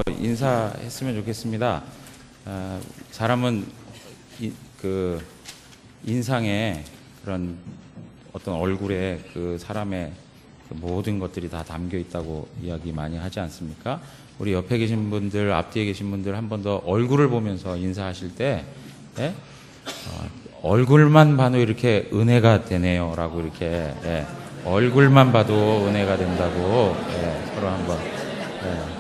인사했으면 좋겠습니다. 사람은 그 인상에 그런 어떤 얼굴에 그 사람의 그 모든 것들이 다 담겨 있다고 이야기 많이 하지 않습니까? 우리 옆에 계신 분들, 앞뒤에 계신 분들 한 번 더 얼굴을 보면서 인사하실 때, 예? 얼굴만 봐도 이렇게 은혜가 되네요라고 이렇게, 예. 얼굴만 봐도 은혜가 된다고, 예. 서로 한번. 예.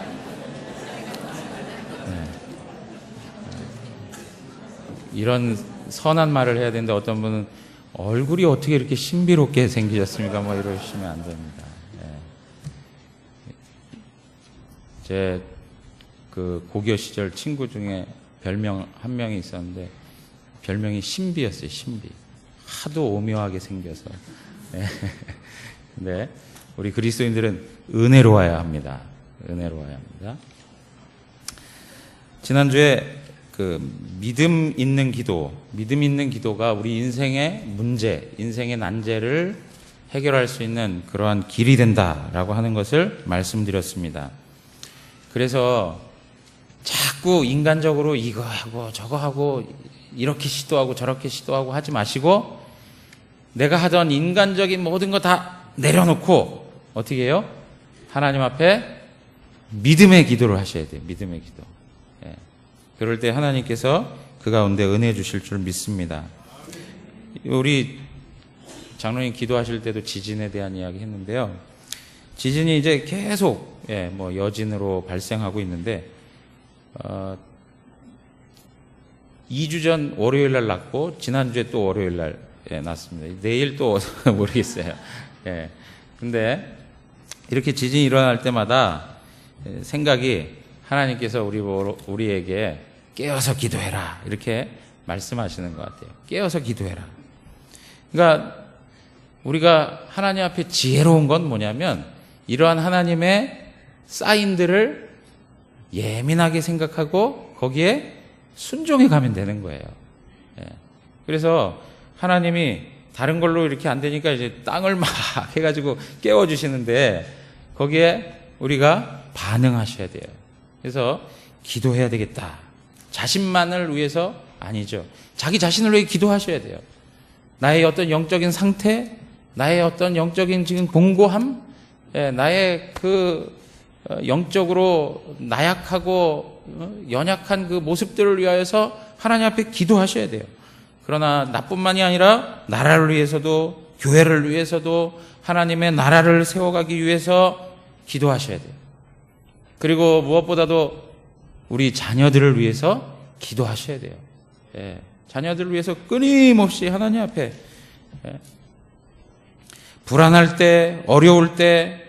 이런 선한 말을 해야 되는데 어떤 분은 얼굴이 어떻게 이렇게 신비롭게 생기셨습니까? 뭐 이러시면 안 됩니다. 제 그 고교 시절 친구 중에 별명 한 명이 있었는데 별명이 신비였어요. 신비. 하도 오묘하게 생겨서. 네. 우리 그리스도인들은 은혜로워야 합니다. 은혜로워야 합니다. 지난주에 그 믿음 있는 기도가 우리 인생의 문제, 인생의 난제를 해결할 수 있는 그러한 길이 된다라고 하는 것을 말씀드렸습니다. 그래서 자꾸 인간적으로 이거 하고 저거 하고 이렇게 시도하고 저렇게 시도하고 하지 마시고 내가 하던 인간적인 모든 거 다 내려놓고 어떻게 해요? 하나님 앞에 믿음의 기도를 하셔야 돼요. 믿음의 기도. 그럴 때 하나님께서 그 가운데 은혜 주실 줄 믿습니다. 우리 장로님 기도하실 때도 지진에 대한 이야기 했는데요. 지진이 이제 계속 뭐 여진으로 발생하고 있는데 2주 전 월요일 날 났고 지난주에 또 월요일 날 났습니다. 내일 또 모르겠어요. 근데 이렇게 지진이 일어날 때마다 생각이 하나님께서 우리에게 깨어서 기도해라 이렇게 말씀하시는 것 같아요. 깨어서 기도해라. 그러니까 우리가 하나님 앞에 지혜로운 건 뭐냐면 이러한 하나님의 사인들을 예민하게 생각하고 거기에 순종해 가면 되는 거예요. 그래서 하나님이 다른 걸로 이렇게 안 되니까 이제 땅을 막 해가지고 깨워주시는데 거기에 우리가 반응하셔야 돼요. 그래서 기도해야 되겠다. 자신만을 위해서 아니죠. 자기 자신을 위해 기도하셔야 돼요. 나의 어떤 영적인 상태, 나의 어떤 영적인 지금 공고함, 나의 그 영적으로 나약하고 연약한 그 모습들을 위하여서 하나님 앞에 기도하셔야 돼요. 그러나 나뿐만이 아니라 나라를 위해서도 교회를 위해서도 하나님의 나라를 세워가기 위해서 기도하셔야 돼요. 그리고 무엇보다도 우리 자녀들을 위해서 기도하셔야 돼요. 자녀들을 위해서 끊임없이 하나님 앞에 불안할 때, 어려울 때,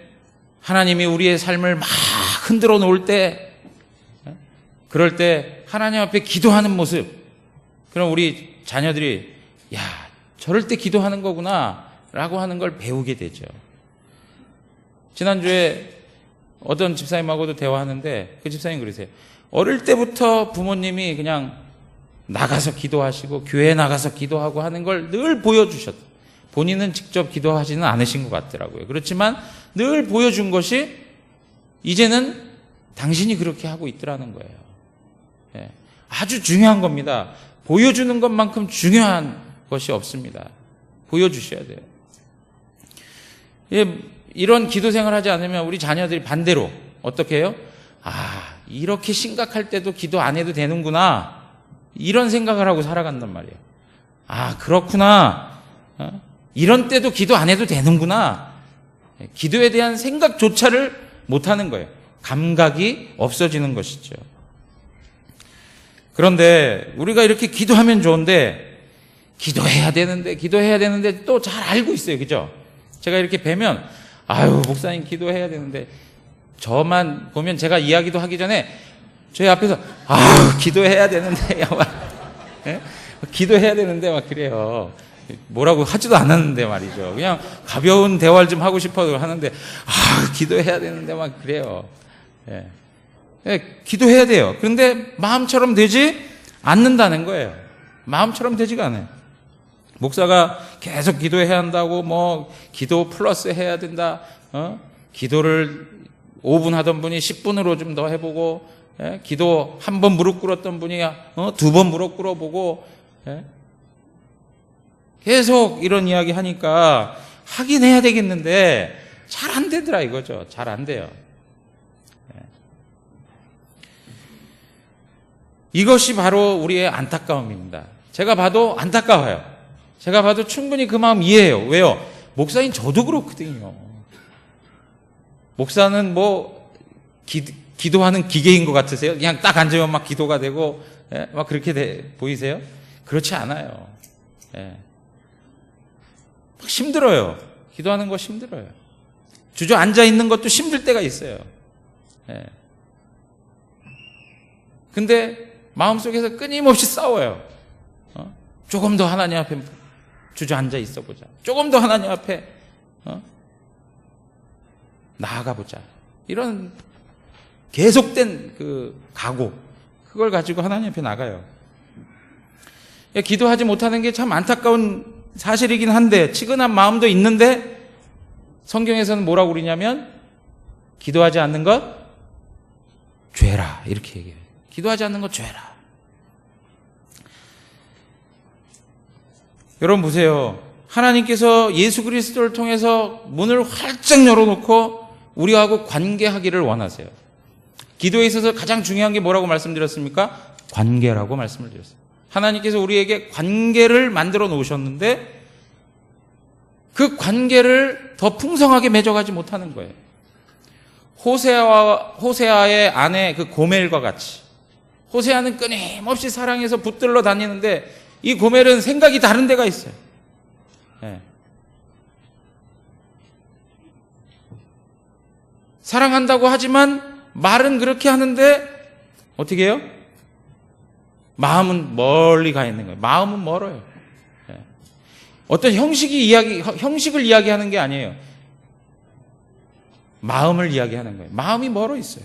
하나님이 우리의 삶을 막 흔들어 놓을 때, 그럴 때 하나님 앞에 기도하는 모습, 그럼 우리 자녀들이 야, 저럴 때 기도하는 거구나 라고 하는 걸 배우게 되죠. 지난주에 어떤 집사님하고도 대화하는데 그 집사님 그러세요. 어릴 때부터 부모님이 그냥 나가서 기도하시고 교회에 나가서 기도하고 하는 걸 늘 보여주셨다. 본인은 직접 기도하지는 않으신 것 같더라고요. 그렇지만 늘 보여준 것이 이제는 당신이 그렇게 하고 있더라는 거예요. 아주 중요한 겁니다. 보여주는 것만큼 중요한 것이 없습니다. 보여주셔야 돼요. 이런 기도 생활을 하지 않으면 우리 자녀들이 반대로 어떻게 해요? 이렇게 심각할 때도 기도 안 해도 되는구나. 이런 생각을 하고 살아간단 말이에요. 그렇구나. 이런 때도 기도 안 해도 되는구나. 기도에 대한 생각조차를 못 하는 거예요. 감각이 없어지는 것이죠. 그런데 우리가 이렇게 기도하면 좋은데 기도해야 되는데 또 잘 알고 있어요. 그죠? 제가 이렇게 뵈면 목사님 기도해야 되는데 저만 보면 제가 이야기도 하기 전에 저희 앞에서 기도해야 되는데 기도해야 되는데 막 그래요. 뭐라고 하지도 않았는데 말이죠. 그냥 가벼운 대화를 좀 하고 싶어도 하는데 기도해야 되는데 막 그래요. 기도해야 돼요. 그런데 마음처럼 되지 않는다는 거예요. 마음처럼 되지가 않아요. 목사가 계속 기도해야 한다고 기도 플러스 해야 된다. 기도를 5분 하던 분이 10분으로 좀 더 해보고, 기도 한 번 무릎 꿇었던 분이 2번 무릎 꿇어보고, 계속 이런 이야기 하니까 하긴 해야 되겠는데 잘 안 되더라 이거죠. 잘 안 돼요. 이것이 바로 우리의 안타까움입니다. 제가 봐도 안타까워요. 제가 봐도 충분히 그 마음 이해해요. 왜요? 목사인 저도 그렇거든요. 목사는 뭐 기도하는 기계인 것 같으세요? 그냥 딱 앉으면 막 기도가 되고 막 그렇게 보이세요? 그렇지 않아요. 막 힘들어요. 기도하는 거 힘들어요. 주저앉아 있는 것도 힘들 때가 있어요. 근데 마음속에서 끊임없이 싸워요. 조금 더 하나님 앞에 주저앉아 있어 보자. 조금 더 하나님 앞에 나아가 보자. 이런 계속된 그 각오, 그걸 가지고 하나님 앞에 나가요. 기도하지 못하는 게 참 안타까운 사실이긴 한데, 치근한 마음도 있는데 성경에서는 뭐라고 그러냐면 기도하지 않는 것 죄라, 이렇게 얘기해요. 기도하지 않는 것 죄라. 여러분 보세요. 하나님께서 예수 그리스도를 통해서 문을 활짝 열어놓고 우리하고 관계하기를 원하세요. 기도에 있어서 가장 중요한 게 뭐라고 말씀드렸습니까? 관계라고 말씀을 드렸어요. 하나님께서 우리에게 관계를 만들어 놓으셨는데 그 관계를 더 풍성하게 맺어가지 못하는 거예요. 호세아의 아내 그 고멜과 같이, 호세아는 끊임없이 사랑해서 붙들러 다니는데 이 고멜은 생각이 다른 데가 있어요. 사랑한다고 하지만 말은 그렇게 하는데 어떻게 해요? 마음은 멀리 가 있는 거예요. 마음은 멀어요. 어떤 형식을 이야기하는 게 아니에요. 마음을 이야기하는 거예요. 마음이 멀어 있어요.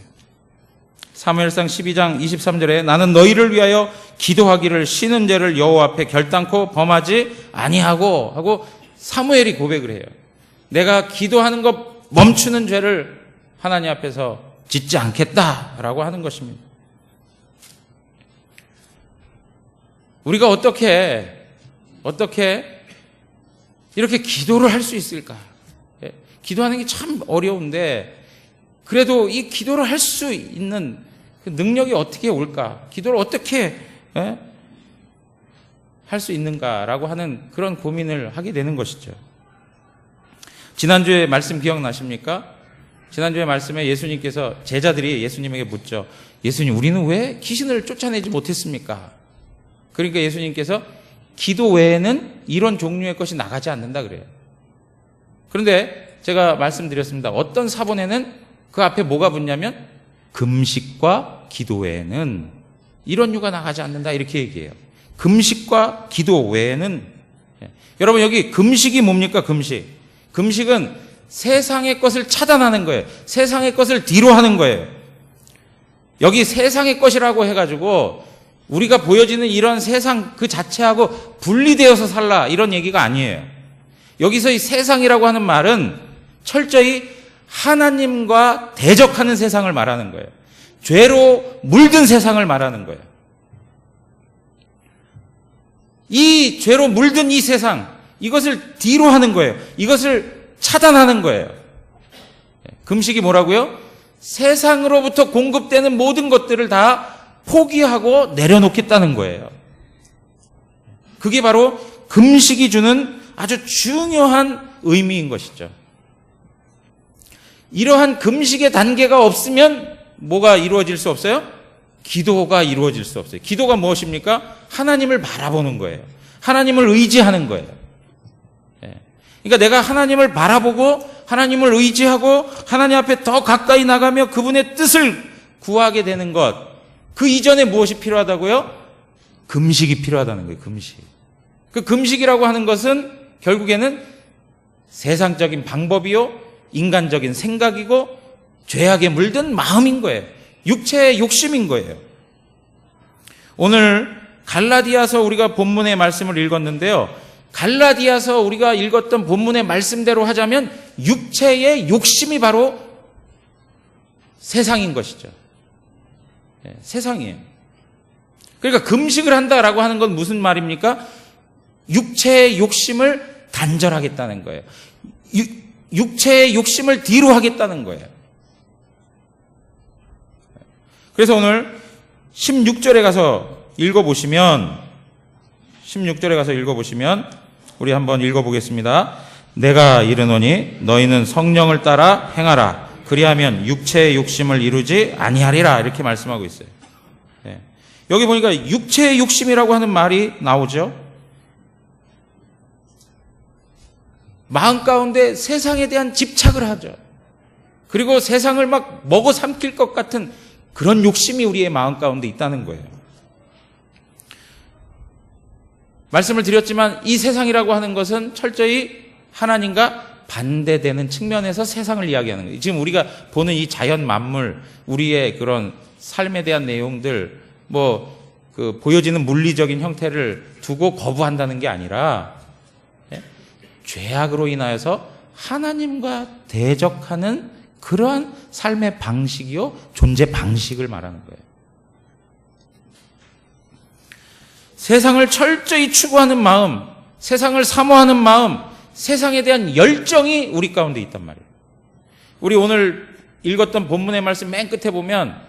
사무엘상 12장 23절에 나는 너희를 위하여 기도하기를 쉬는 죄를 여호와 앞에 결단코 범하지 아니하고 하고 사무엘이 고백을 해요. 내가 기도하는 것 멈추는 죄를 하나님 앞에서 짓지 않겠다라고 하는 것입니다. 우리가 어떻게 이렇게 기도를 할 수 있을까? 기도하는 게 참 어려운데 그래도 이 기도를 할 수 있는 그 능력이 어떻게 올까? 기도를 어떻게 할 수 있는가라고 하는 그런 고민을 하게 되는 것이죠. 지난주에 말씀 기억나십니까? 지난주에 말씀에 예수님께서 제자들이 예수님에게 묻죠. 예수님, 우리는 왜 귀신을 쫓아내지 못했습니까? 그러니까 예수님께서 기도 외에는 이런 종류의 것이 나가지 않는다 그래요. 그런데 제가 말씀드렸습니다. 어떤 사본에는 그 앞에 뭐가 붙냐면 금식과 기도 외에는 이런 유가 나가지 않는다 이렇게 얘기해요. 금식과 기도 외에는. 여러분 여기 금식이 뭡니까? 금식은 세상의 것을 차단하는 거예요. 세상의 것을 뒤로 하는 거예요. 여기 세상의 것이라고 해가지고 우리가 보여지는 이런 세상 그 자체하고 분리되어서 살라 이런 얘기가 아니에요. 여기서 이 세상이라고 하는 말은 철저히 하나님과 대적하는 세상을 말하는 거예요. 죄로 물든 세상을 말하는 거예요. 이 죄로 물든 이 세상, 이것을 뒤로 하는 거예요. 이것을 차단하는 거예요. 금식이 뭐라고요? 세상으로부터 공급되는 모든 것들을 다 포기하고 내려놓겠다는 거예요. 그게 바로 금식이 주는 아주 중요한 의미인 것이죠. 이러한 금식의 단계가 없으면 뭐가 이루어질 수 없어요? 기도가 이루어질 수 없어요. 기도가 무엇입니까? 하나님을 바라보는 거예요. 하나님을 의지하는 거예요. 그러니까 내가 하나님을 바라보고 하나님을 의지하고 하나님 앞에 더 가까이 나가며 그분의 뜻을 구하게 되는 것, 그 이전에 무엇이 필요하다고요? 금식이 필요하다는 거예요. 금식. 그 금식이라고 하는 것은 결국에는 세상적인 방법이요, 인간적인 생각이고 죄악에 물든 마음인 거예요. 육체의 욕심인 거예요. 오늘 갈라디아서 우리가 본문의 말씀을 읽었는데요. 갈라디아서 우리가 읽었던 본문의 말씀대로 하자면 육체의 욕심이 바로 세상인 것이죠. 세상이에요. 그러니까 금식을 한다라고 하는 건 무슨 말입니까? 육체의 욕심을 단절하겠다는 거예요. 육체의 욕심을 뒤로 하겠다는 거예요. 그래서 오늘 16절에 가서 읽어보시면 우리 한번 읽어보겠습니다. 내가 이르노니 너희는 성령을 따라 행하라. 그리하면 육체의 욕심을 이루지 아니하리라. 이렇게 말씀하고 있어요. 여기 보니까 육체의 욕심이라고 하는 말이 나오죠. 마음 가운데 세상에 대한 집착을 하죠. 그리고 세상을 막 먹어 삼킬 것 같은 그런 욕심이 우리의 마음 가운데 있다는 거예요. 말씀을 드렸지만 이 세상이라고 하는 것은 철저히 하나님과 반대되는 측면에서 세상을 이야기하는 거예요. 지금 우리가 보는 이 자연 만물, 우리의 그런 삶에 대한 내용들, 보여지는 물리적인 형태를 두고 거부한다는 게 아니라, 죄악으로 인하여서 하나님과 대적하는 그러한 삶의 방식이요, 존재 방식을 말하는 거예요. 세상을 철저히 추구하는 마음, 세상을 사모하는 마음, 세상에 대한 열정이 우리 가운데 있단 말이에요. 우리 오늘 읽었던 본문의 말씀 맨 끝에 보면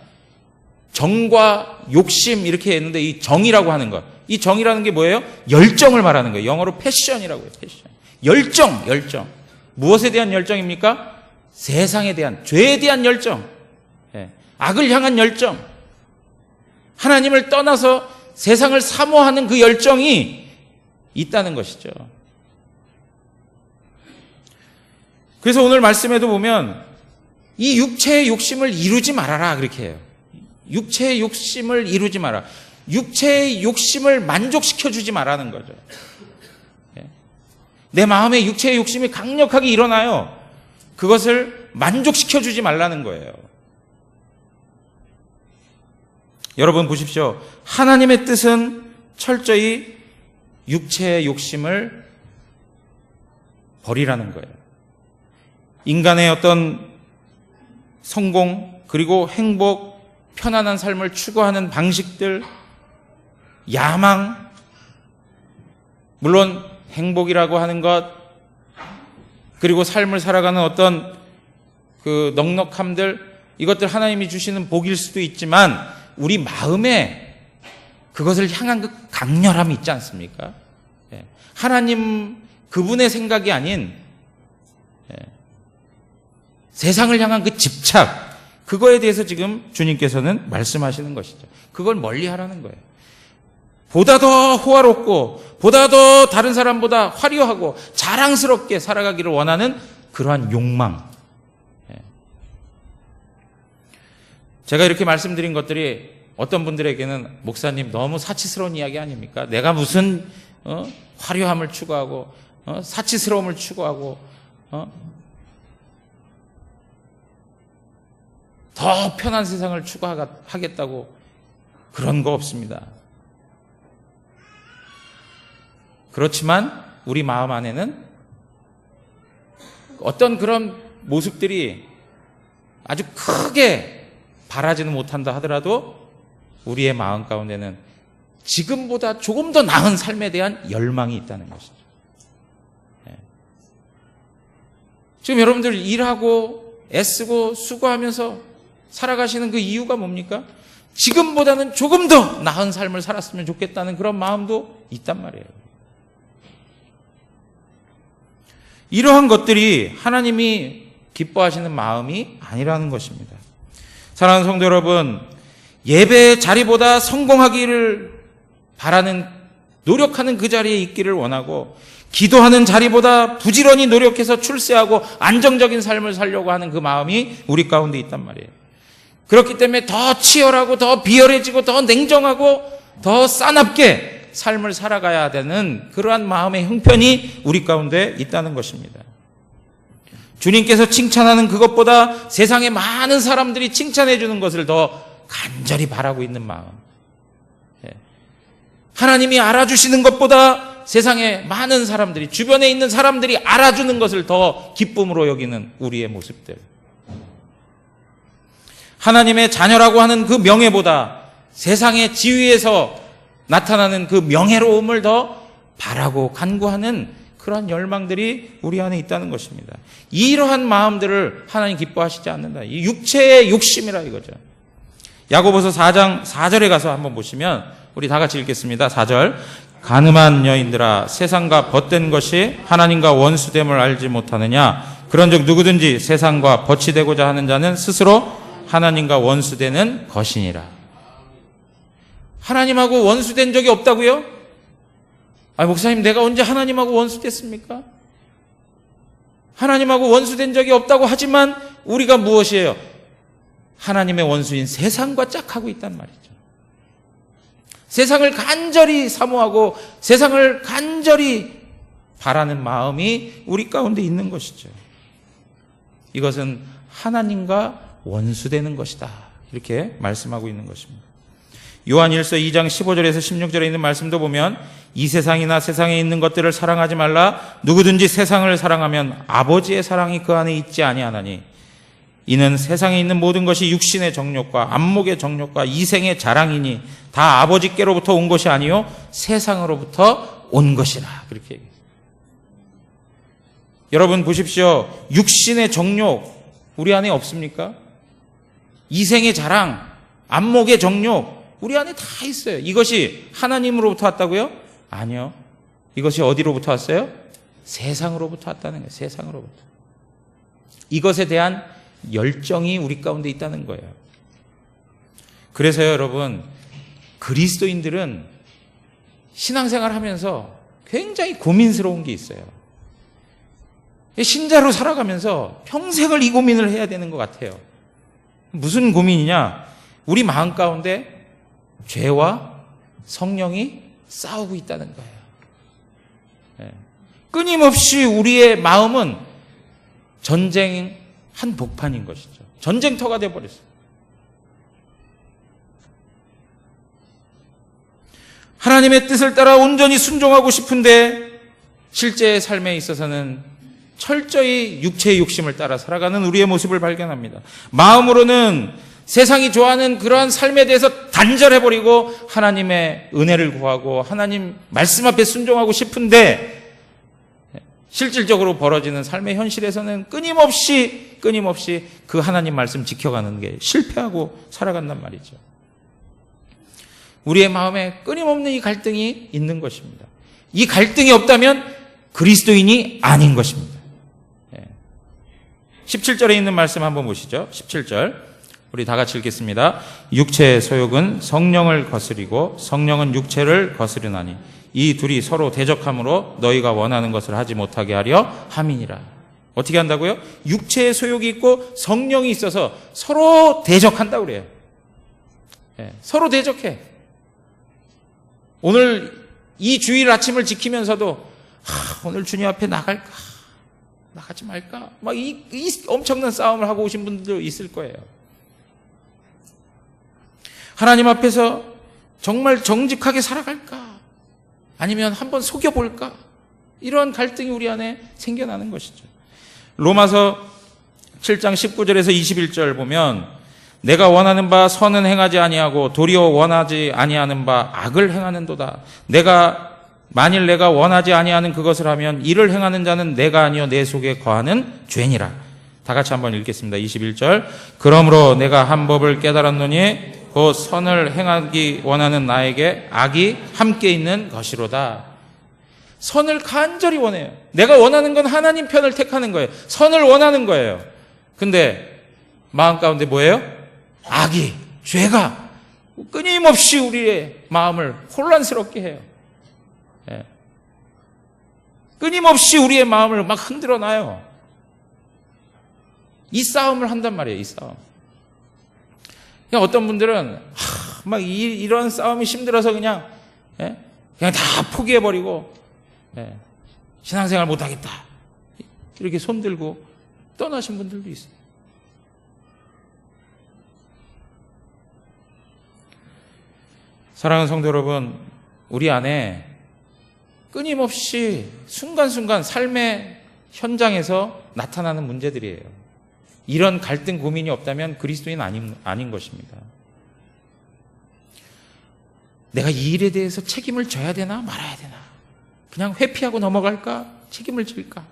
정과 욕심 이렇게 했는데 이 정이라고 하는 것, 이 정이라는 게 뭐예요? 열정을 말하는 거예요. 영어로 패션이라고 해요. 패션. 열정. 무엇에 대한 열정입니까? 세상에 대한, 죄에 대한 열정, 악을 향한 열정, 하나님을 떠나서 세상을 사모하는 그 열정이 있다는 것이죠. 그래서 오늘 말씀에도 보면 이 육체의 욕심을 이루지 말아라 그렇게 해요. 육체의 욕심을 이루지 마라. 육체의 욕심을 만족시켜주지 말라는 거죠. 내 마음에 육체의 욕심이 강력하게 일어나요. 그것을 만족시켜주지 말라는 거예요. 여러분 보십시오. 하나님의 뜻은 철저히 육체의 욕심을 버리라는 거예요. 인간의 어떤 성공, 그리고 행복, 편안한 삶을 추구하는 방식들, 야망, 물론 행복이라고 하는 것, 그리고 삶을 살아가는 어떤 그 넉넉함들, 이것들 하나님이 주시는 복일 수도 있지만 우리 마음에 그것을 향한 그 강렬함이 있지 않습니까? 하나님 그분의 생각이 아닌 세상을 향한 그 집착, 그거에 대해서 지금 주님께서는 말씀하시는 것이죠. 그걸 멀리 하라는 거예요. 보다 더 호화롭고 보다 더 다른 사람보다 화려하고 자랑스럽게 살아가기를 원하는 그러한 욕망. 제가 이렇게 말씀드린 것들이 어떤 분들에게는 목사님 너무 사치스러운 이야기 아닙니까? 내가 무슨 화려함을 추구하고 사치스러움을 추구하고 더 편한 세상을 추구하겠다고, 그런 거 없습니다. 그렇지만 우리 마음 안에는 어떤 그런 모습들이 아주 크게 바라지는 못한다 하더라도 우리의 마음 가운데는 지금보다 조금 더 나은 삶에 대한 열망이 있다는 것이죠. 지금 여러분들 일하고 애쓰고 수고하면서 살아가시는 그 이유가 뭡니까? 지금보다는 조금 더 나은 삶을 살았으면 좋겠다는 그런 마음도 있단 말이에요. 이러한 것들이 하나님이 기뻐하시는 마음이 아니라는 것입니다. 사랑하는 성도 여러분, 예배의 자리보다 성공하기를 바라는, 노력하는 그 자리에 있기를 원하고, 기도하는 자리보다 부지런히 노력해서 출세하고 안정적인 삶을 살려고 하는 그 마음이 우리 가운데 있단 말이에요. 그렇기 때문에 더 치열하고 더 비열해지고 더 냉정하고 더 싸납게 삶을 살아가야 되는 그러한 마음의 형편이 우리 가운데 있다는 것입니다. 주님께서 칭찬하는 그것보다 세상의 많은 사람들이 칭찬해 주는 것을 더 간절히 바라고 있는 마음, 하나님이 알아주시는 것보다 세상의 많은 사람들이, 주변에 있는 사람들이 알아주는 것을 더 기쁨으로 여기는 우리의 모습들, 하나님의 자녀라고 하는 그 명예보다 세상의 지위에서 나타나는 그 명예로움을 더 바라고 간구하는 그러한 열망들이 우리 안에 있다는 것입니다. 이러한 마음들을 하나님 기뻐하시지 않는다. 이 육체의 욕심이라 이거죠. 야고보서 4장 4절에 가서 한번 보시면 우리 다 같이 읽겠습니다. 4절. 간음한 여인들아 세상과 벗된 것이 하나님과 원수됨을 알지 못하느냐. 그런즉 누구든지 세상과 벗이 되고자 하는 자는 스스로 하나님과 원수되는 것이니라. 하나님하고 원수된 적이 없다고요? 목사님, 내가 언제 하나님하고 원수됐습니까? 하나님하고 원수된 적이 없다고 하지만 우리가 무엇이에요? 하나님의 원수인 세상과 짝하고 있단 말이죠. 세상을 간절히 사모하고 세상을 간절히 바라는 마음이 우리 가운데 있는 것이죠. 이것은 하나님과 원수되는 것이다. 이렇게 말씀하고 있는 것입니다. 요한 1서 2장 15절에서 16절에 있는 말씀도 보면 이 세상이나 세상에 있는 것들을 사랑하지 말라. 누구든지 세상을 사랑하면 아버지의 사랑이 그 안에 있지 아니하나니 이는 세상에 있는 모든 것이 육신의 정욕과 안목의 정욕과 이생의 자랑이니 다 아버지께로부터 온 것이 아니요 세상으로부터 온 것이라. 그렇게 얘기해요. 여러분 보십시오. 육신의 정욕 우리 안에 없습니까? 이생의 자랑, 안목의 정욕 우리 안에 다 있어요. 이것이 하나님으로부터 왔다고요? 아니요. 이것이 어디로부터 왔어요? 세상으로부터 왔다는 거예요. 세상으로부터. 이것에 대한 열정이 우리 가운데 있다는 거예요. 그래서요, 여러분, 그리스도인들은 신앙생활 하면서 굉장히 고민스러운 게 있어요. 신자로 살아가면서 평생을 이 고민을 해야 되는 것 같아요. 무슨 고민이냐? 우리 마음 가운데 죄와 성령이 싸우고 있다는 거예요. 끊임없이 우리의 마음은 전쟁 한 복판인 것이죠. 전쟁터가 되어버렸어요. 하나님의 뜻을 따라 온전히 순종하고 싶은데 실제의 삶에 있어서는 철저히 육체의 욕심을 따라 살아가는 우리의 모습을 발견합니다. 마음으로는 세상이 좋아하는 그러한 삶에 대해서 단절해버리고 하나님의 은혜를 구하고 하나님 말씀 앞에 순종하고 싶은데 실질적으로 벌어지는 삶의 현실에서는 끊임없이 그 하나님 말씀 지켜가는 게 실패하고 살아간단 말이죠. 우리의 마음에 끊임없는 이 갈등이 있는 것입니다. 이 갈등이 없다면 그리스도인이 아닌 것입니다. 17절에 있는 말씀 한번 보시죠. 17절 우리 다 같이 읽겠습니다. 육체의 소욕은 성령을 거스리고 성령은 육체를 거스르나니 이 둘이 서로 대적함으로 너희가 원하는 것을 하지 못하게 하려 함이니라. 어떻게 한다고요? 육체의 소욕이 있고 성령이 있어서 서로 대적한다고 그래요. 서로 대적해. 오늘 이 주일 아침을 지키면서도 오늘 주님 앞에 나갈까? 나가지 말까? 막 이 엄청난 싸움을 하고 오신 분들도 있을 거예요. 하나님 앞에서 정말 정직하게 살아갈까? 아니면 한번 속여볼까? 이런 갈등이 우리 안에 생겨나는 것이죠. 로마서 7장 19절에서 21절 보면 내가 원하는 바 선은 행하지 아니하고 도리어 원하지 아니하는 바 악을 행하는도다. 만일 내가 원하지 아니하는 그것을 하면 이를 행하는 자는 내가 아니요 내 속에 거하는 죄니라. 다 같이 한번 읽겠습니다. 21절 그러므로 내가 한 법을 깨달았노니 곧 선을 행하기 원하는 나에게 악이 함께 있는 것이로다. 선을 간절히 원해요. 내가 원하는 건 하나님 편을 택하는 거예요. 선을 원하는 거예요. 근데 마음 가운데 뭐예요? 악이, 죄가 끊임없이 우리의 마음을 혼란스럽게 해요. 끊임없이 우리의 마음을 막 흔들어 놔요. 이 싸움을 한단 말이에요. 이 싸움. 그냥 어떤 분들은 막 이런 싸움이 힘들어서 그냥 다 포기해버리고 신앙생활 못하겠다 이렇게 손들고 떠나신 분들도 있어요. 사랑하는 성도 여러분, 우리 안에 끊임없이 순간순간 삶의 현장에서 나타나는 문제들이에요. 이런 갈등 고민이 없다면 그리스도인 아닌 것입니다. 내가 이 일에 대해서 책임을 져야 되나 말아야 되나, 그냥 회피하고 넘어갈까, 책임을 질까,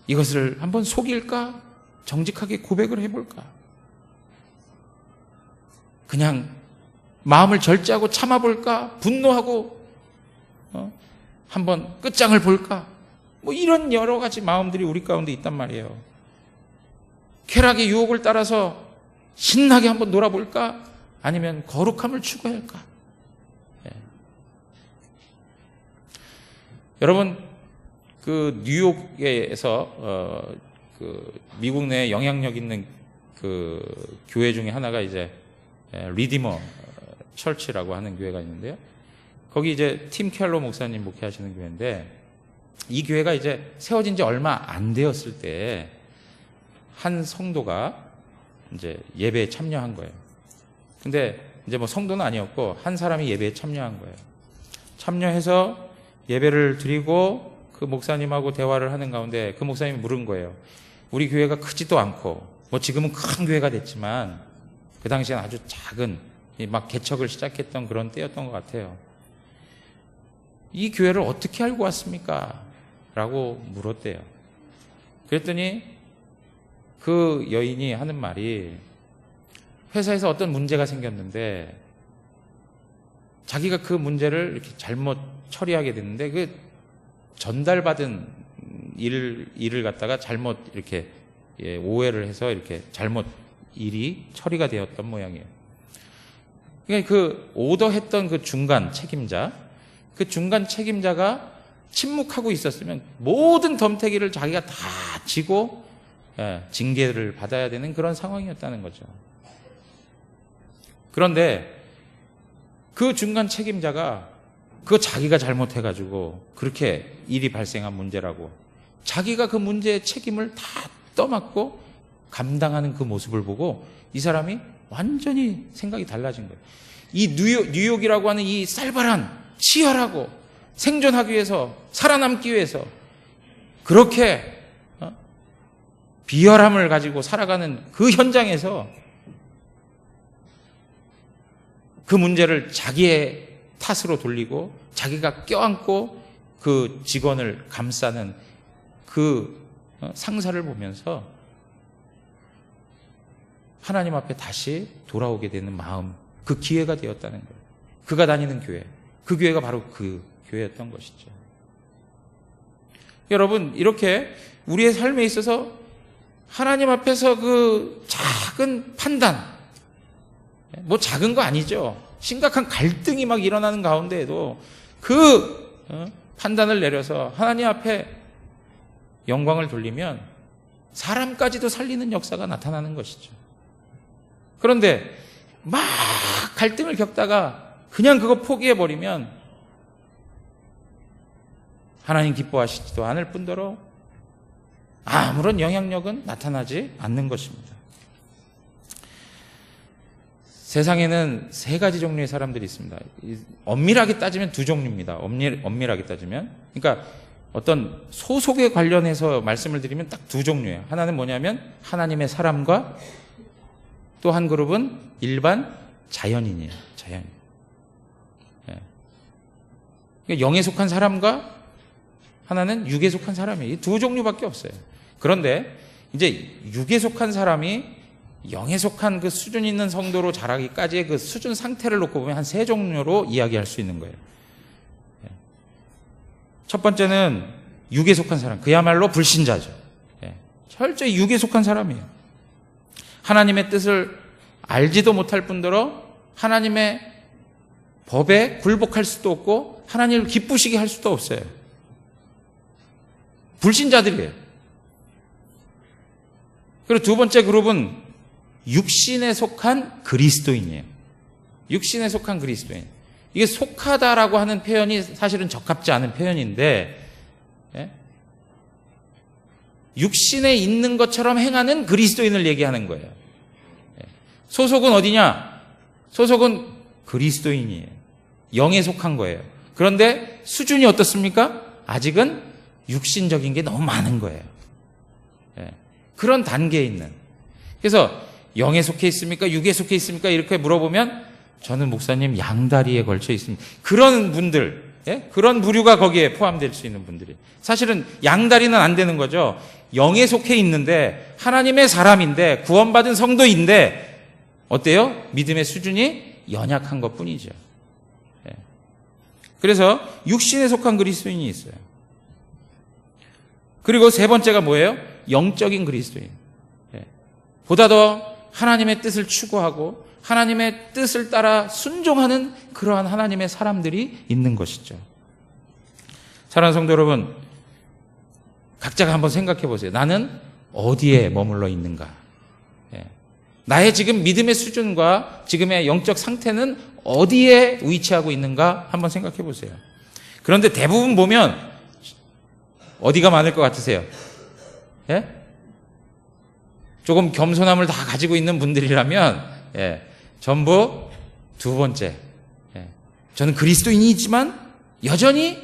이것을 한번 속일까, 정직하게 고백을 해볼까, 그냥 마음을 절제하고 참아볼까, 분노하고 한번 끝장을 볼까, 뭐 이런 여러 가지 마음들이 우리 가운데 있단 말이에요. 쾌락의 유혹을 따라서 신나게 한번 놀아볼까, 아니면 거룩함을 추구할까. 예. 여러분, 그 뉴욕에서 그 미국 내에 영향력 있는 그 교회 중에 하나가 이제 리디머 철치라고 하는 교회가 있는데요. 거기 이제 팀 켈러 목사님 목회하시는 교회인데, 이 교회가 이제 세워진 지 얼마 안 되었을 때 한 성도가 이제 예배에 참여한 거예요. 근데 이제 뭐 성도는 아니었고 한 사람이 예배에 참여한 거예요. 참여해서 예배를 드리고 그 목사님하고 대화를 하는 가운데 그 목사님이 물은 거예요. 우리 교회가 크지도 않고 뭐 지금은 큰 교회가 됐지만 그 당시엔 아주 작은 막 개척을 시작했던 그런 때였던 것 같아요. 이 교회를 어떻게 알고 왔습니까? 라고 물었대요. 그랬더니 그 여인이 하는 말이, 회사에서 어떤 문제가 생겼는데 자기가 그 문제를 이렇게 잘못 처리하게 됐는데 그 전달받은 일을 갖다가 잘못 이렇게 오해를 해서 이렇게 잘못 일이 처리가 되었던 모양이에요. 그러니까 그 오더했던 그 중간 책임자가 침묵하고 있었으면 모든 덤태기를 자기가 다 지고 징계를 받아야 되는 그런 상황이었다는 거죠. 그런데 그 중간 책임자가 그거 자기가 잘못해가지고 그렇게 일이 발생한 문제라고 자기가 그 문제의 책임을 다 떠맡고 감당하는 그 모습을 보고 이 사람이 완전히 생각이 달라진 거예요. 이 뉴욕이라고 하는 이 쌀발한 치열하고 생존하기 위해서, 살아남기 위해서 그렇게 비열함을 가지고 살아가는 그 현장에서 그 문제를 자기의 탓으로 돌리고 자기가 껴안고 그 직원을 감싸는 그 상사를 보면서 하나님 앞에 다시 돌아오게 되는 마음, 그 기회가 되었다는 거예요. 그가 다니는 교회, 그 교회가 바로 그 교회였던 것이죠. 여러분, 이렇게 우리의 삶에 있어서 하나님 앞에서 그 작은 판단, 뭐 작은 거 아니죠. 심각한 갈등이 막 일어나는 가운데에도 그 판단을 내려서 하나님 앞에 영광을 돌리면 사람까지도 살리는 역사가 나타나는 것이죠. 그런데 막 갈등을 겪다가 그냥 그거 포기해버리면 하나님 기뻐하시지도 않을 뿐더러 아무런 영향력은 나타나지 않는 것입니다. 세상에는 세 가지 종류의 사람들이 있습니다. 엄밀하게 따지면 두 종류입니다. 엄밀하게 따지면. 그러니까 어떤 소속에 관련해서 말씀을 드리면 딱 두 종류예요. 하나는 뭐냐면 하나님의 사람과 또 한 그룹은 일반 자연인이에요. 자연인. 그러니까 영에 속한 사람과 하나는 육에 속한 사람이에요. 이 두 종류밖에 없어요. 그런데 이제 육에 속한 사람이 영에 속한 그 수준 있는 성도로 자라기까지의 그 수준 상태를 놓고 보면 한 세 종류로 이야기할 수 있는 거예요. 첫 번째는 육에 속한 사람, 그야말로 불신자죠. 철저히 육에 속한 사람이에요. 하나님의 뜻을 알지도 못할 뿐더러 하나님의 법에 굴복할 수도 없고 하나님을 기쁘시게 할 수도 없어요. 불신자들이에요. 그리고 두 번째 그룹은 육신에 속한 그리스도인이에요. 육신에 속한 그리스도인. 이게 속하다라고 하는 표현이 사실은 적합지 않은 표현인데, 육신에 있는 것처럼 행하는 그리스도인을 얘기하는 거예요. 소속은 어디냐? 소속은 그리스도인이에요. 영에 속한 거예요. 그런데 수준이 어떻습니까? 아직은 육신적인 게 너무 많은 거예요. 그런 단계에 있는. 그래서 영에 속해 있습니까? 육에 속해 있습니까? 이렇게 물어보면 저는 목사님 양다리에 걸쳐 있습니다. 그런 분들, 그런 부류가 거기에 포함될 수 있는 분들이. 사실은 양다리는 안 되는 거죠. 영에 속해 있는데 하나님의 사람인데 구원받은 성도인데 어때요? 믿음의 수준이 연약한 것뿐이죠. 그래서 육신에 속한 그리스도인이 있어요. 그리고 세 번째가 뭐예요? 영적인 그리스도인. 보다 더 하나님의 뜻을 추구하고 하나님의 뜻을 따라 순종하는 그러한 하나님의 사람들이 있는 것이죠. 사랑하는 성도 여러분, 각자가 한번 생각해 보세요. 나는 어디에 머물러 있는가? 나의 지금 믿음의 수준과 지금의 영적 상태는 어디에 위치하고 있는가? 한번 생각해 보세요. 그런데 대부분 보면 어디가 많을 것 같으세요? 조금 겸손함을 다 가지고 있는 분들이라면 전부 두 번째, 저는 그리스도인이지만 여전히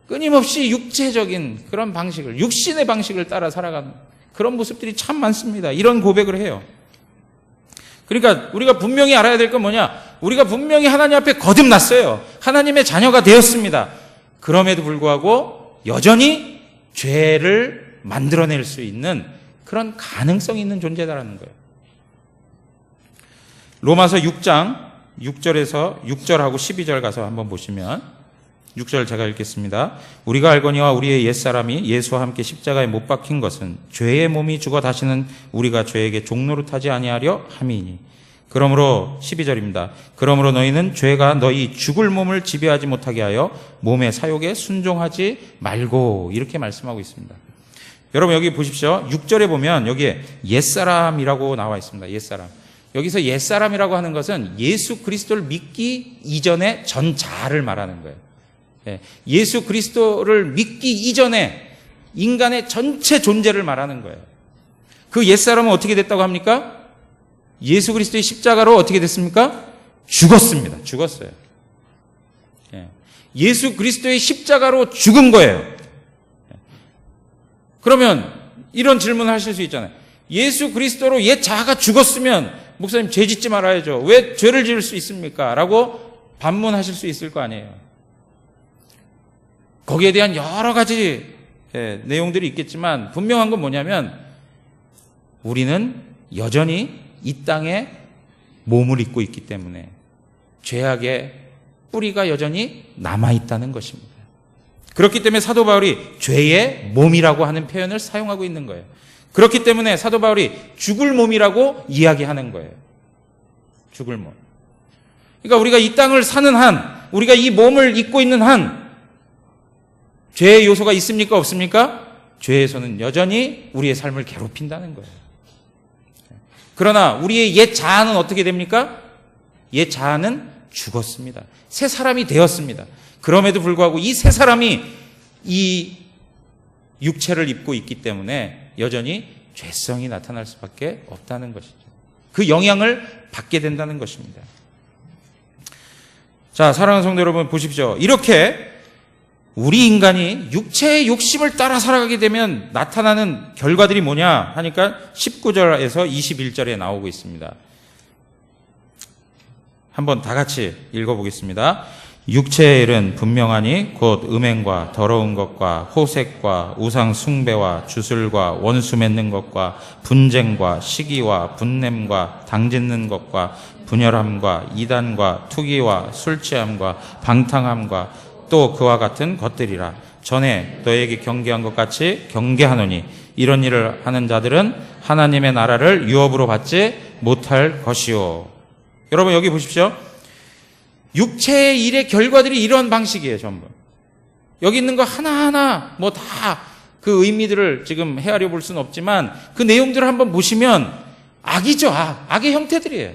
끊임없이 육체적인 그런 방식을, 육신의 방식을 따라 살아가는 그런 모습들이 참 많습니다. 이런 고백을 해요. 그러니까 우리가 분명히 알아야 될 건 뭐냐? 우리가 분명히 하나님 앞에 거듭났어요. 하나님의 자녀가 되었습니다. 그럼에도 불구하고 여전히 죄를 만들어낼 수 있는 그런 가능성이 있는 존재다라는 거예요. 로마서 6장 6절에서 6절하고 12절 가서 한번 보시면 6절 제가 읽겠습니다. 우리가 알거니와 우리의 옛사람이 예수와 함께 십자가에 못 박힌 것은 죄의 몸이 죽어 다시는 우리가 죄에게 종노릇하지 아니하려 함이니. 그러므로 12절입니다. 그러므로 너희는 죄가 너희 죽을 몸을 지배하지 못하게 하여 몸의 사욕에 순종하지 말고, 이렇게 말씀하고 있습니다. 여러분 여기 보십시오. 6절에 보면 여기에 옛사람이라고 나와 있습니다. 옛사람. 여기서 옛사람이라고 하는 것은 예수 그리스도를 믿기 이전의 전자를 말하는 거예요. 예수 그리스도를 믿기 이전에 인간의 전체 존재를 말하는 거예요. 그 옛사람은 어떻게 됐다고 합니까? 예수 그리스도의 십자가로 어떻게 됐습니까? 죽었습니다. 죽었어요. 예수 그리스도의 십자가로 죽은 거예요. 그러면 이런 질문을 하실 수 있잖아요. 예수 그리스도로 옛 자아가 죽었으면 목사님 죄 짓지 말아야죠. 왜 죄를 지을 수 있습니까? 라고 반문하실 수 있을 거 아니에요. 거기에 대한 여러 가지 내용들이 있겠지만 분명한 건 뭐냐면 우리는 여전히 이 땅에 몸을 입고 있기 때문에 죄악의 뿌리가 여전히 남아있다는 것입니다. 그렇기 때문에 사도 바울이 죄의 몸이라고 하는 표현을 사용하고 있는 거예요. 그렇기 때문에 사도 바울이 죽을 몸이라고 이야기하는 거예요. 죽을 몸. 그러니까 우리가 이 땅을 사는 한, 우리가 이 몸을 입고 있는 한 죄의 요소가 있습니까? 없습니까? 죄에서는 여전히 우리의 삶을 괴롭힌다는 거예요. 그러나 우리의 옛 자아는 어떻게 됩니까? 옛 자아는 죽었습니다. 새 사람이 되었습니다. 그럼에도 불구하고 이 새 사람이 이 육체를 입고 있기 때문에 여전히 죄성이 나타날 수밖에 없다는 것이죠. 그 영향을 받게 된다는 것입니다. 자, 사랑하는 성도 여러분 보십시오. 이렇게 우리 인간이 육체의 욕심을 따라 살아가게 되면 나타나는 결과들이 뭐냐 하니까 19절에서 21절에 나오고 있습니다. 한번 다 같이 읽어보겠습니다. 육체의 일은 분명하니 곧 음행과 더러운 것과 호색과 우상 숭배와 주술과 원수 맺는 것과 분쟁과 시기와 분냄과 당짓는 것과 분열함과 이단과 투기와 술취함과 방탕함과 또 그와 같은 것들이라. 전에 너에게 경계한 것 같이 경계하노니 이런 일을 하는 자들은 하나님의 나라를 유업으로 받지 못할 것이요. 여러분 여기 보십시오. 육체의 일의 결과들이 이런 방식이에요. 전부. 여기 있는 거 하나하나 뭐 다 그 의미들을 지금 헤아려 볼 수는 없지만 그 내용들을 한번 보시면 악이죠. 악의 형태들이에요.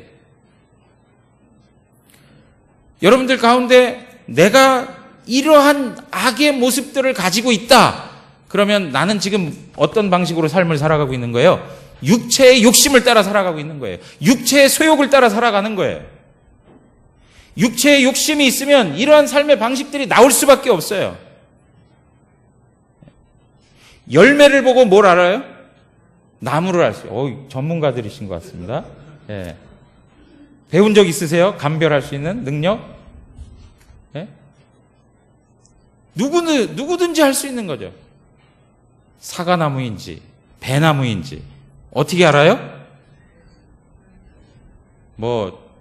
여러분들 가운데 내가 이러한 악의 모습들을 가지고 있다. 그러면 나는 지금 어떤 방식으로 삶을 살아가고 있는 거예요? 육체의 욕심을 따라 살아가고 있는 거예요. 육체의 소욕을 따라 살아가는 거예요. 육체의 욕심이 있으면 이러한 삶의 방식들이 나올 수밖에 없어요. 열매를 보고 뭘 알아요? 나무를 알 수, 전문가들이신 것 같습니다. 예. 배운 적 있으세요? 감별할 수 있는 능력? 예? 누구든지 할 수 있는 거죠. 사과나무인지, 배나무인지, 어떻게 알아요?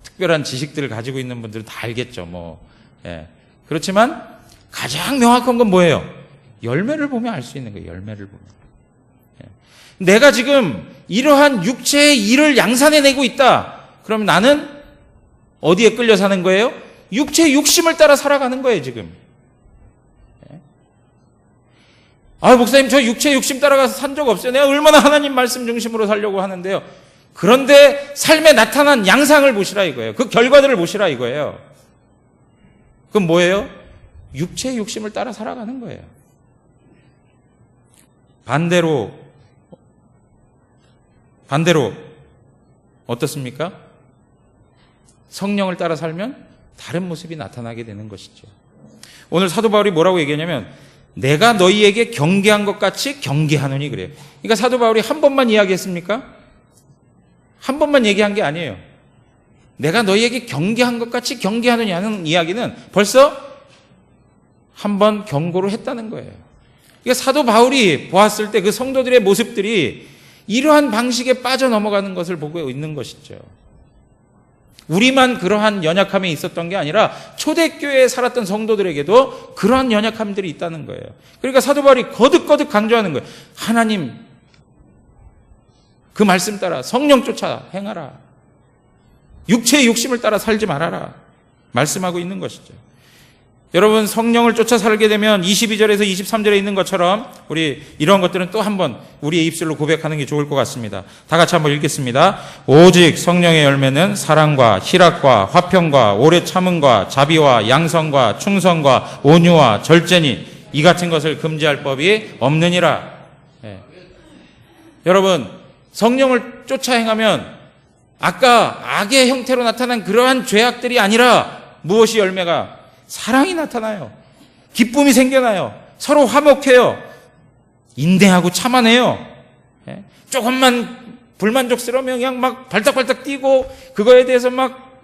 특별한 지식들을 가지고 있는 분들은 다 알겠죠, 예. 그렇지만, 가장 명확한 건 뭐예요? 열매를 보면 알 수 있는 거예요, 열매를 보면. 예. 내가 지금 이러한 육체의 일을 양산해내고 있다. 그러면 나는 어디에 끌려 사는 거예요? 육체의 욕심을 따라 살아가는 거예요, 지금. 예. 목사님, 저 육체의 욕심 따라가서 산 적 없어요. 내가 얼마나 하나님 말씀 중심으로 살려고 하는데요. 그런데 삶에 나타난 양상을 보시라 이거예요. 그 결과들을 보시라 이거예요. 그건 뭐예요? 육체의 욕심을 따라 살아가는 거예요. 반대로 어떻습니까? 성령을 따라 살면 다른 모습이 나타나게 되는 것이죠. 오늘 사도 바울이 뭐라고 얘기하냐면 내가 너희에게 경계한 것 같이 경계하노니 그래요. 그러니까 사도 바울이 한 번만 이야기했습니까? 한 번만 얘기한 게 아니에요. 내가 너희에게 경계한 것 같이 경계하느니 하는 이야기는 벌써 한 번 경고를 했다는 거예요. 그러니까 사도 바울이 보았을 때 그 성도들의 모습들이 이러한 방식에 빠져넘어가는 것을 보고 있는 것이죠. 우리만 그러한 연약함이 있었던 게 아니라 초대교회에 살았던 성도들에게도 그러한 연약함들이 있다는 거예요. 그러니까 사도 바울이 거듭거듭 강조하는 거예요. 하나님 그 말씀 따라 성령 쫓아 행하라. 육체의 욕심을 따라 살지 말아라. 말씀하고 있는 것이죠. 여러분, 성령을 쫓아 살게 되면 22절에서 23절에 있는 것처럼 우리 이런 것들은 또 한번 우리의 입술로 고백하는 게 좋을 것 같습니다. 다 같이 한번 읽겠습니다. 오직 성령의 열매는 사랑과 희락과 화평과 오래 참음과 자비와 양성과 충성과 온유와 절제니 이 같은 것을 금지할 법이 없느니라. 예. 여러분, 성령을 쫓아 행하면 아까 악의 형태로 나타난 그러한 죄악들이 아니라 무엇이 열매가? 사랑이 나타나요. 기쁨이 생겨나요. 서로 화목해요. 인내하고 참아내요. 예? 조금만 불만족스러우면 그냥 막 발딱발딱 뛰고 그거에 대해서 막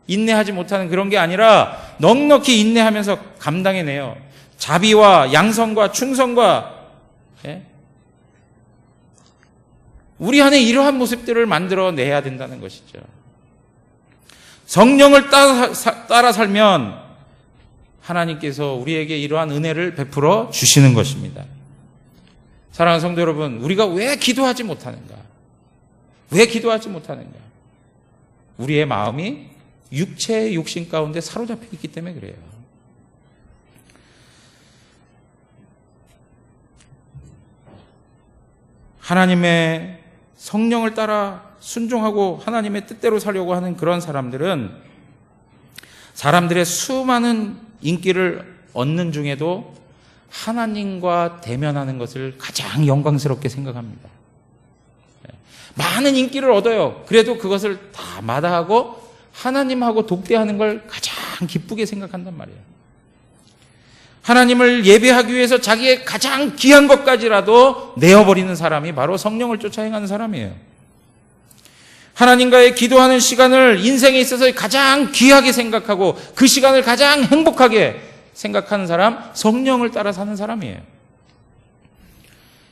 인내하지 못하는 그런 게 아니라 넉넉히 인내하면서 감당해내요. 자비와 양성과 충성과 우리 안에 이러한 모습들을 만들어내야 된다는 것이죠. 성령을 따라 살면 하나님께서 우리에게 이러한 은혜를 베풀어 주시는 것입니다. 사랑하는 성도 여러분, 우리가 왜 기도하지 못하는가? 왜 기도하지 못하는가? 우리의 마음이 육체의 욕심 가운데 사로잡혀 있기 때문에 그래요. 하나님의 성령을 따라 순종하고 하나님의 뜻대로 살려고 하는 그런 사람들은 사람들의 수많은 인기를 얻는 중에도 하나님과 대면하는 것을 가장 영광스럽게 생각합니다. 많은 인기를 얻어요. 그래도 그것을 다 마다하고 하나님하고 독대하는 걸 가장 기쁘게 생각한단 말이에요. 하나님을 예배하기 위해서 자기의 가장 귀한 것까지라도 내어버리는 사람이 바로 성령을 쫓아 행하는 사람이에요. 하나님과의 기도하는 시간을 인생에 있어서 가장 귀하게 생각하고 그 시간을 가장 행복하게 생각하는 사람, 성령을 따라 사는 사람이에요.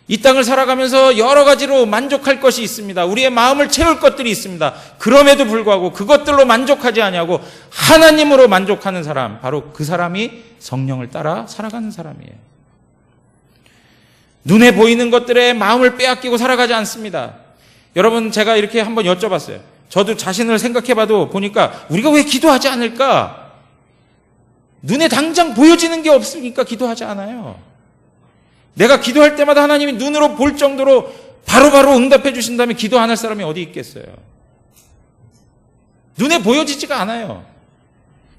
이 땅을 살아가면서 여러 가지로 만족할 것이 있습니다. 우리의 마음을 채울 것들이 있습니다. 그럼에도 불구하고 그것들로 만족하지 아니하고 하나님으로 만족하는 사람, 바로 그 사람이 성령을 따라 살아가는 사람이에요. 눈에 보이는 것들에 마음을 빼앗기고 살아가지 않습니다. 여러분, 제가 이렇게 한번 여쭤봤어요. 저도 자신을 생각해봐도 보니까 우리가 왜 기도하지 않을까? 눈에 당장 보여지는 게 없으니까 기도하지 않아요. 내가 기도할 때마다 하나님이 눈으로 볼 정도로 바로바로 응답해 주신다면 기도 안 할 사람이 어디 있겠어요? 눈에 보여지지가 않아요.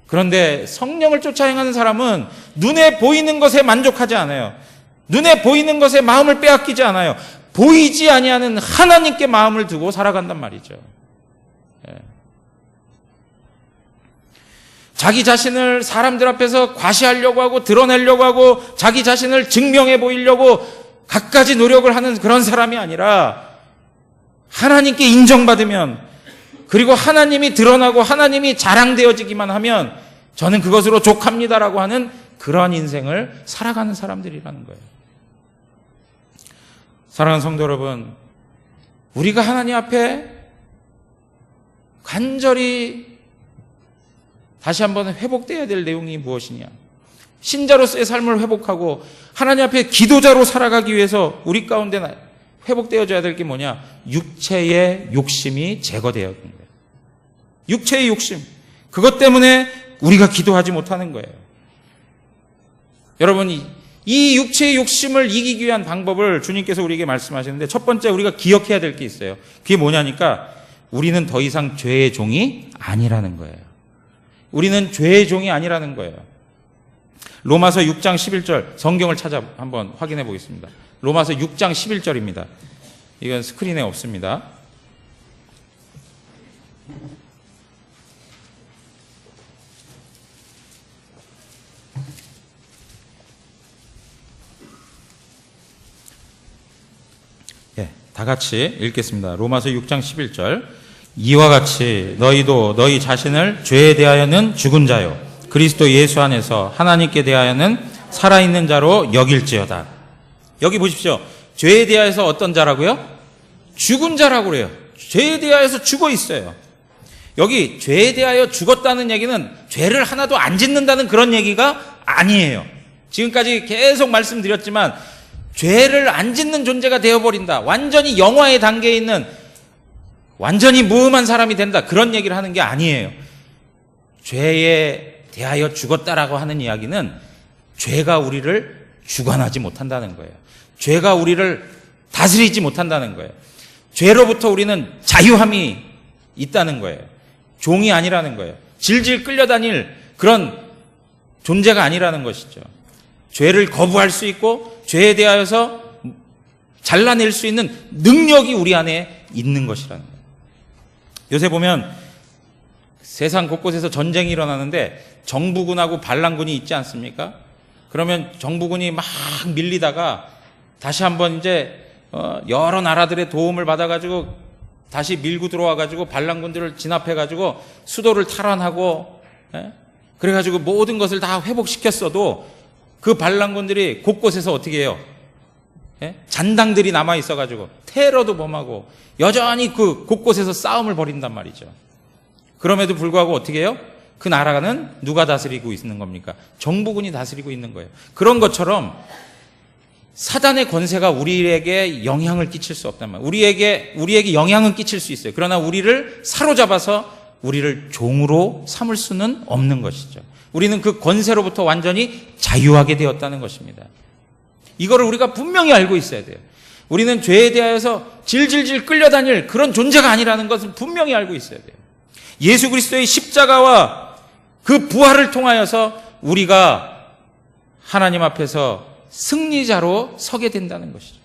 그런데 성령을 쫓아 행하는 사람은 눈에 보이는 것에 만족하지 않아요. 눈에 보이는 것에 마음을 빼앗기지 않아요. 보이지 아니하는 하나님께 마음을 두고 살아간단 말이죠. 자기 자신을 사람들 앞에서 과시하려고 하고 드러내려고 하고 자기 자신을 증명해 보이려고 갖가지 노력을 하는 그런 사람이 아니라 하나님께 인정받으면, 그리고 하나님이 드러나고 하나님이 자랑되어지기만 하면 저는 그것으로 족합니다라고 하는 그러한 인생을 살아가는 사람들이라는 거예요. 사랑하는 성도 여러분, 우리가 하나님 앞에 간절히 다시 한번 회복되어야 될 내용이 무엇이냐? 신자로서의 삶을 회복하고 하나님 앞에 기도자로 살아가기 위해서 우리 가운데 회복되어져야 될 게 뭐냐? 육체의 욕심이 제거되어야 되는 거예요. 육체의 욕심. 그것 때문에 우리가 기도하지 못하는 거예요. 여러분, 이 육체의 욕심을 이기기 위한 방법을 주님께서 우리에게 말씀하시는데, 첫 번째 우리가 기억해야 될 게 있어요. 그게 뭐냐니까 우리는 더 이상 죄의 종이 아니라는 거예요. 우리는 죄의 종이 아니라는 거예요. 로마서 6장 11절 성경을 찾아 한번 확인해 보겠습니다. 로마서 6장 11절입니다. 이건 스크린에 없습니다. 다 같이 읽겠습니다. 로마서 6장 11절. 이와 같이 너희도 너희 자신을 죄에 대하여는 죽은 자요 그리스도 예수 안에서 하나님께 대하여는 살아있는 자로 여길지어다. 여기 보십시오. 죄에 대하여서 어떤 자라고요? 죽은 자라고 그래요. 죄에 대하여서 죽어 있어요. 여기 죄에 대하여 죽었다는 얘기는 죄를 하나도 안 짓는다는 그런 얘기가 아니에요. 지금까지 계속 말씀드렸지만 죄를 안 짓는 존재가 되어버린다, 완전히 영화의 단계에 있는 완전히 무음한 사람이 된다, 그런 얘기를 하는 게 아니에요. 죄에 대하여 죽었다라고 하는 이야기는 죄가 우리를 주관하지 못한다는 거예요. 죄가 우리를 다스리지 못한다는 거예요. 죄로부터 우리는 자유함이 있다는 거예요. 종이 아니라는 거예요. 질질 끌려다닐 그런 존재가 아니라는 것이죠. 죄를 거부할 수 있고 죄에 대하여서 잘라낼 수 있는 능력이 우리 안에 있는 것이라는 거예요. 요새 보면 세상 곳곳에서 전쟁이 일어나는데 정부군하고 반란군이 있지 않습니까? 그러면 정부군이 막 밀리다가 다시 한번 이제 여러 나라들의 도움을 받아가지고 다시 밀고 들어와가지고 반란군들을 진압해가지고 수도를 탈환하고, 그래가지고 모든 것을 다 회복시켰어도 그 반란군들이 곳곳에서 어떻게 해요? 잔당들이 남아있어가지고 테러도 범하고 여전히 그 곳곳에서 싸움을 벌인단 말이죠. 그럼에도 불구하고 어떻게 해요? 그 나라는 누가 다스리고 있는 겁니까? 정부군이 다스리고 있는 거예요. 그런 것처럼 사단의 권세가 우리에게 영향을 끼칠 수 없단 말이에요. 우리에게 영향은 끼칠 수 있어요. 그러나 우리를 사로잡아서 우리를 종으로 삼을 수는 없는 것이죠. 우리는 그 권세로부터 완전히 자유하게 되었다는 것입니다. 이거를 우리가 분명히 알고 있어야 돼요. 우리는 죄에 대하여서 질질질 끌려다닐 그런 존재가 아니라는 것을 분명히 알고 있어야 돼요. 예수 그리스도의 십자가와 그 부활을 통하여서 우리가 하나님 앞에서 승리자로 서게 된다는 것이죠.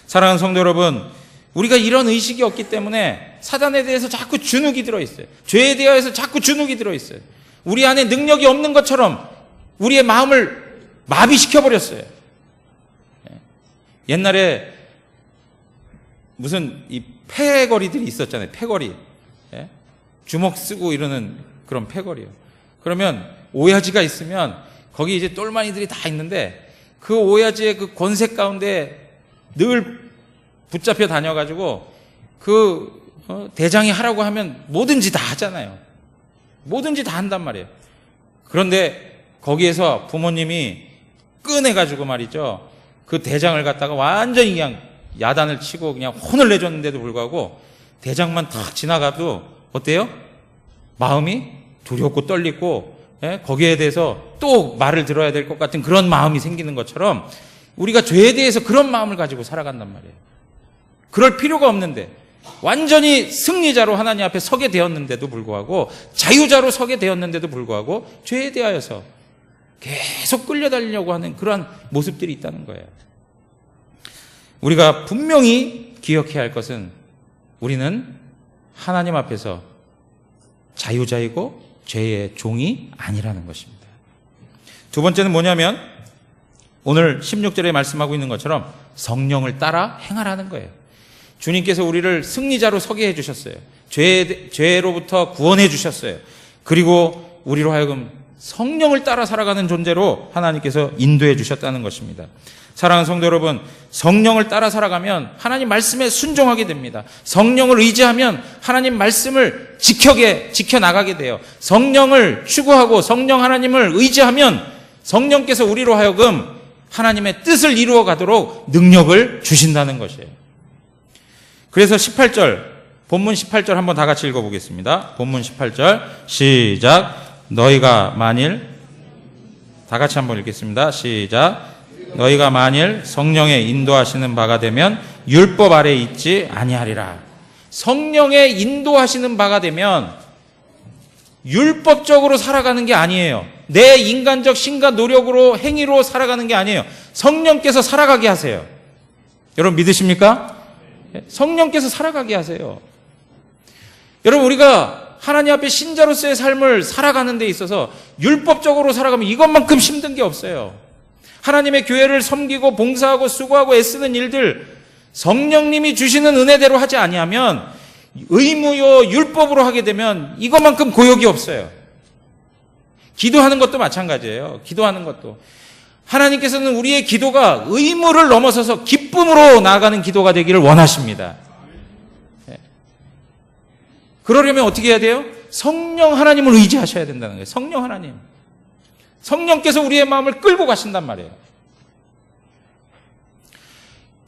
사랑하는 성도 여러분, 우리가 이런 의식이 없기 때문에 사단에 대해서 자꾸 주눅이 들어있어요. 죄에 대하여서 자꾸 주눅이 들어있어요. 우리 안에 능력이 없는 것처럼 우리의 마음을 마비시켜버렸어요. 옛날에 무슨 이 패거리들이 있었잖아요. 패거리. 주먹 쓰고 이러는 그런 패거리요. 그러면 오야지가 있으면 거기 이제 똘마니들이 다 있는데 그 오야지의 그 권세 가운데 늘 붙잡혀 다녀가지고 그 대장이 하라고 하면 뭐든지 다 하잖아요. 뭐든지 다 한단 말이에요. 그런데 거기에서 부모님이 꺼내가지고 말이죠. 그 대장을 갖다가 완전히 그냥 야단을 치고 그냥 혼을 내줬는데도 불구하고 대장만 탁 지나가도 어때요? 마음이 두렵고 떨리고, 거기에 대해서 또 말을 들어야 될 것 같은 그런 마음이 생기는 것처럼 우리가 죄에 대해서 그런 마음을 가지고 살아간단 말이에요. 그럴 필요가 없는데 완전히 승리자로 하나님 앞에 서게 되었는데도 불구하고, 자유자로 서게 되었는데도 불구하고 죄에 대하여서 계속 끌려다니려고 하는 그러한 모습들이 있다는 거예요. 우리가 분명히 기억해야 할 것은 우리는 하나님 앞에서 자유자이고 죄의 종이 아니라는 것입니다. 두 번째는 뭐냐면 오늘 16절에 말씀하고 있는 것처럼 성령을 따라 행하라는 거예요. 주님께서 우리를 승리자로 서게 해주셨어요. 죄로부터 구원해 주셨어요. 그리고 우리로 하여금 성령을 따라 살아가는 존재로 하나님께서 인도해 주셨다는 것입니다. 사랑하는 성도 여러분, 성령을 따라 살아가면 하나님 말씀에 순종하게 됩니다. 성령을 의지하면 하나님 말씀을 지켜나가게 돼요. 성령을 추구하고 성령 하나님을 의지하면 성령께서 우리로 하여금 하나님의 뜻을 이루어 가도록 능력을 주신다는 것이에요. 그래서 18절, 본문 18절 한번 다 같이 읽어보겠습니다. 본문 18절 시작. 너희가 만일, 다 같이 한번 읽겠습니다. 시작. 너희가 만일 성령의 인도하시는 바가 되면 율법 아래 있지 아니하리라. 성령의 인도하시는 바가 되면 율법적으로 살아가는 게 아니에요. 내 인간적 신과 노력으로 행위로 살아가는 게 아니에요. 성령께서 살아가게 하세요. 여러분 믿으십니까? 성령께서 살아가게 하세요. 여러분 우리가 하나님 앞에 신자로서의 삶을 살아가는 데 있어서 율법적으로 살아가면 이것만큼 힘든 게 없어요. 하나님의 교회를 섬기고 봉사하고 수고하고 애쓰는 일들 성령님이 주시는 은혜대로 하지 아니하면 의무요 율법으로 하게 되면 이것만큼 고역이 없어요. 기도하는 것도 마찬가지예요. 기도하는 것도 하나님께서는 우리의 기도가 의무를 넘어서서 기쁨으로 나아가는 기도가 되기를 원하십니다. 그러려면 어떻게 해야 돼요? 성령 하나님을 의지하셔야 된다는 거예요. 성령 하나님. 성령께서 우리의 마음을 끌고 가신단 말이에요.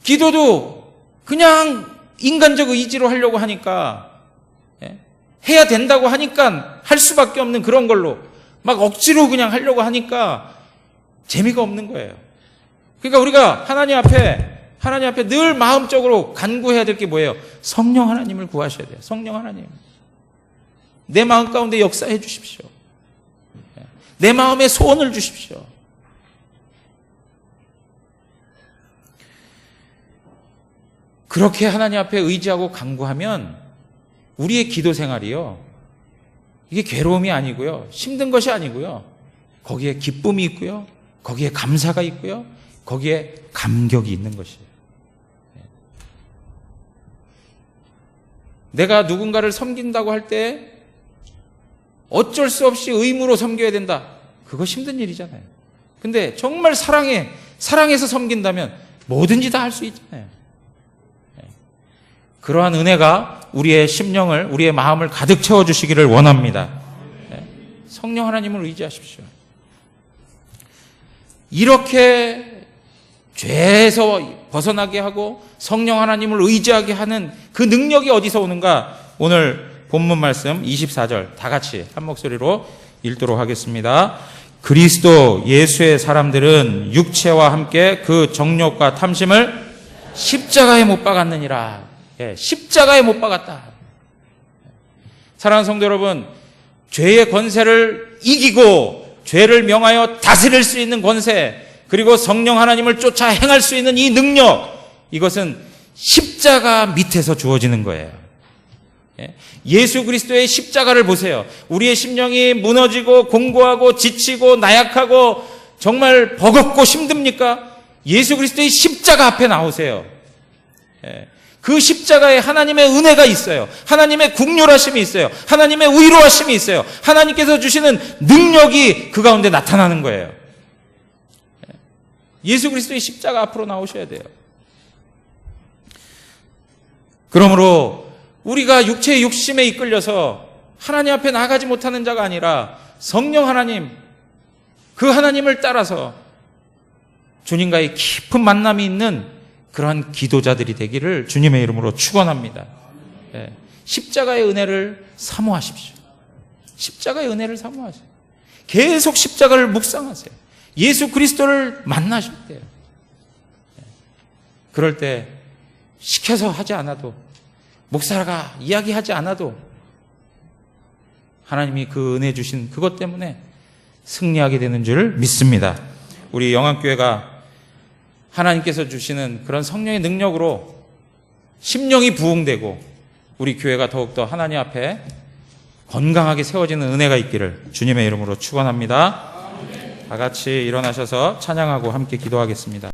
기도도 그냥 인간적 의지로 하려고 하니까, 해야 된다고 하니까 할 수밖에 없는 그런 걸로 막 억지로 그냥 하려고 하니까 재미가 없는 거예요. 그러니까 우리가 하나님 앞에 늘 마음적으로 간구해야 될 게 뭐예요? 성령 하나님을 구하셔야 돼요. 성령 하나님. 내 마음 가운데 역사해 주십시오. 내 마음에 소원을 주십시오. 그렇게 하나님 앞에 의지하고 간구하면 우리의 기도 생활이요. 이게 괴로움이 아니고요. 힘든 것이 아니고요. 거기에 기쁨이 있고요. 거기에 감사가 있고요. 거기에 감격이 있는 것이에요. 내가 누군가를 섬긴다고 할 때 어쩔 수 없이 의무로 섬겨야 된다. 그거 힘든 일이잖아요. 근데 정말 사랑해서 섬긴다면 뭐든지 다 할 수 있잖아요. 그러한 은혜가 우리의 심령을, 우리의 마음을 가득 채워주시기를 원합니다. 성령 하나님을 의지하십시오. 이렇게 죄에서 벗어나게 하고 성령 하나님을 의지하게 하는 그 능력이 어디서 오는가? 오늘 본문 말씀 24절 다 같이 한 목소리로 읽도록 하겠습니다. 그리스도 예수의 사람들은 육체와 함께 그 정욕과 탐심을 십자가에 못 박았느니라. 십자가에 못 박았다. 사랑하는 성도 여러분, 죄의 권세를 이기고 죄를 명하여 다스릴 수 있는 권세, 그리고 성령 하나님을 쫓아 행할 수 있는 이 능력, 이것은 십자가 밑에서 주어지는 거예요. 예수 그리스도의 십자가를 보세요. 우리의 심령이 무너지고 공고하고 지치고 나약하고 정말 버겁고 힘듭니까? 예수 그리스도의 십자가 앞에 나오세요. 그 십자가에 하나님의 은혜가 있어요. 하나님의 국률하심이 있어요. 하나님의 위로하심이 있어요. 하나님께서 주시는 능력이 그 가운데 나타나는 거예요. 예수 그리스도의 십자가 앞으로 나오셔야 돼요. 그러므로 우리가 육체의 욕심에 이끌려서 하나님 앞에 나가지 못하는 자가 아니라 성령 하나님, 그 하나님을 따라서 주님과의 깊은 만남이 있는 그러한 기도자들이 되기를 주님의 이름으로 축원합니다. 십자가의 은혜를 사모하십시오. 십자가의 은혜를 사모하세요. 계속 십자가를 묵상하세요. 예수 그리스도를 만나실 때요. 그럴 때 시켜서 하지 않아도, 목사가 이야기하지 않아도 하나님이 그 은혜 주신 그것 때문에 승리하게 되는 줄 믿습니다. 우리 영안교회가 하나님께서 주시는 그런 성령의 능력으로 심령이 부흥되고 우리 교회가 더욱더 하나님 앞에 건강하게 세워지는 은혜가 있기를 주님의 이름으로 축원합니다. 다 같이 일어나셔서 찬양하고 함께 기도하겠습니다.